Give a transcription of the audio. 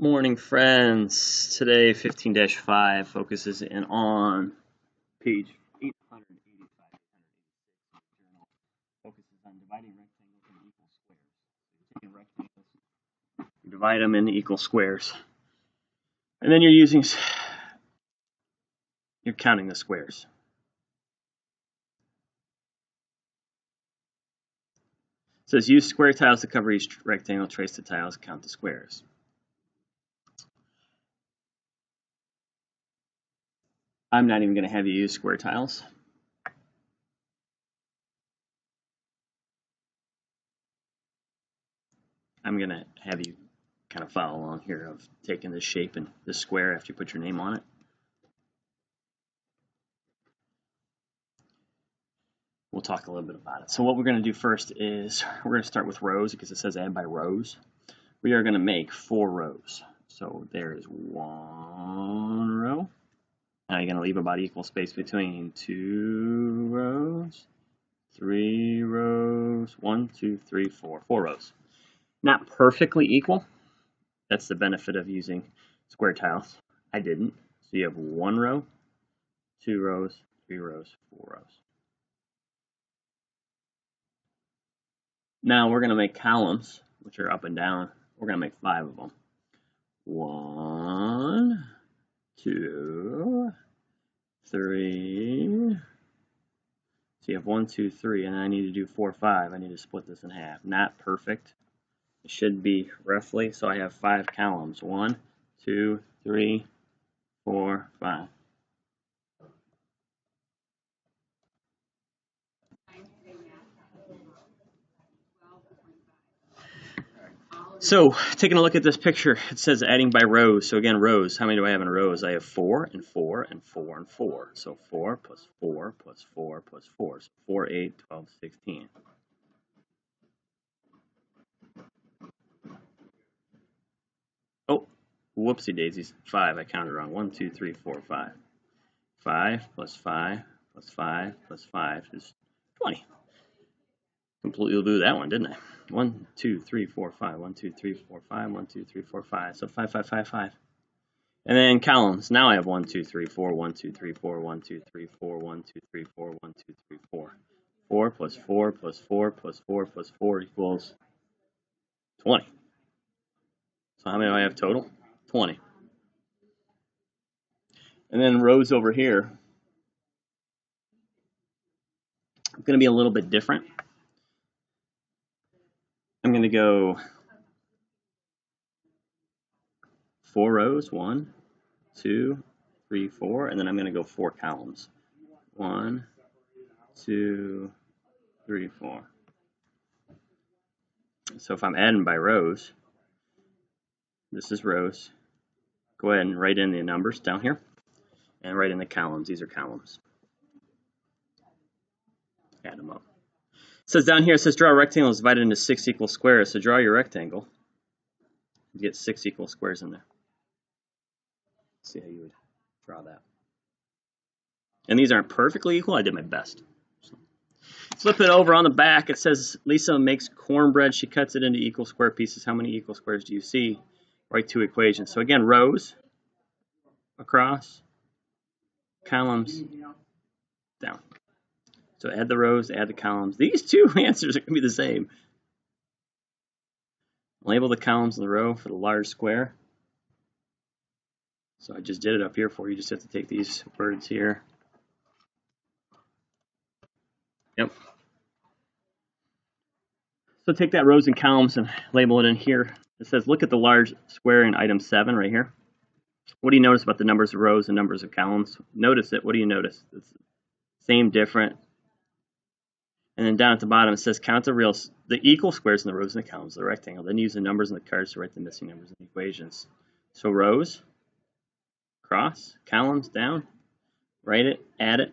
Morning, friends. Today, 15-5 focuses in on page 885. Focuses on dividing rectangles into equal squares. You're taking rectangles, you divide them into equal squares, and then you're counting the squares. It says use square tiles to cover each rectangle, trace the tiles, count the squares. I'm not even going to have you use square tiles. I'm going to have you kind of follow along here of taking this shape and this square after you put your name on it. We'll talk a little bit about it. So what we're going to do first is we're going to start with rows because it says add by rows. We are going to make 4 rows. So there's 1 row. Now you're going to leave about equal space between 2 rows, 3 rows, 1, 2, 3, 4. 4 rows. Not perfectly equal. That's the benefit of using square tiles. I didn't. So you have 1 row, 2 rows, 3 rows, 4 rows. Now we're going to make columns, which are up and down. We're going to make 5 of them. 1, 2, 3. So you have 1, 2, 3, and I need to do 4, 5. I need to split this in half. Not perfect. It should be roughly. So I have 5 columns. 1, 2, 3, 4, 5. So, taking a look at this picture, it says adding by rows. So again, rows. How many do I have in rows? I have 4 and 4 and 4 and 4. So 4 plus 4 plus 4 plus 4. So 4, 8, 12, 16. Oh, whoopsie daisies. 5. I counted wrong. 1, 2, 3, 4, 5. 5 plus 5 plus 5 plus 5 is 20. Completely blew that one, didn't I? 1, 2, 3, 4, 5. 1, 2, 3, 4, 5. 1, 2, 3, 4, 5. So 5, 5, 5, 5. And then columns. Now I have 1, 2, 3, 4, 1, 2, 3, 4, 1, 2, 3, 4, 1, 2, 3, 4, 1, 2, 3, 4. 4 plus 4 plus 4 plus 4 plus 4 equals 20. So how many do I have total? 20. And then rows over here. I'm going to be a little bit different. I'm going to go 4 rows. 1, 2, 3, 4. And then I'm going to go 4 columns. 1, 2, 3, 4. So if I'm adding by rows, this is rows. Go ahead and write in the numbers down here and write in the columns. These are columns. Add them up. It says down here, it says draw a rectangle is divided into 6 equal squares. So draw your rectangle. You get 6 equal squares in there. Let's see how you would draw that. And these aren't perfectly equal. I did my best. So, flip it over on the back. It says Lisa makes cornbread. She cuts it into equal square pieces. How many equal squares do you see? Write 2 equations. So again, rows across, columns down. So add the rows, add the columns. These 2 answers are going to be the same. Label the columns in the row for the large square. So I just did it up here for you. You just have to take these words here. Yep. So take that rows and columns and label it in here. It says look at the large square in item 7 right here. What do you notice about the numbers of rows and numbers of columns? Notice it. What do you notice? It's same, different. And then down at the bottom it says count the equal squares in the rows and the columns of the rectangle. Then use the numbers in the cards to write the missing numbers in the equations. So rows, cross, columns, down, write it, add it,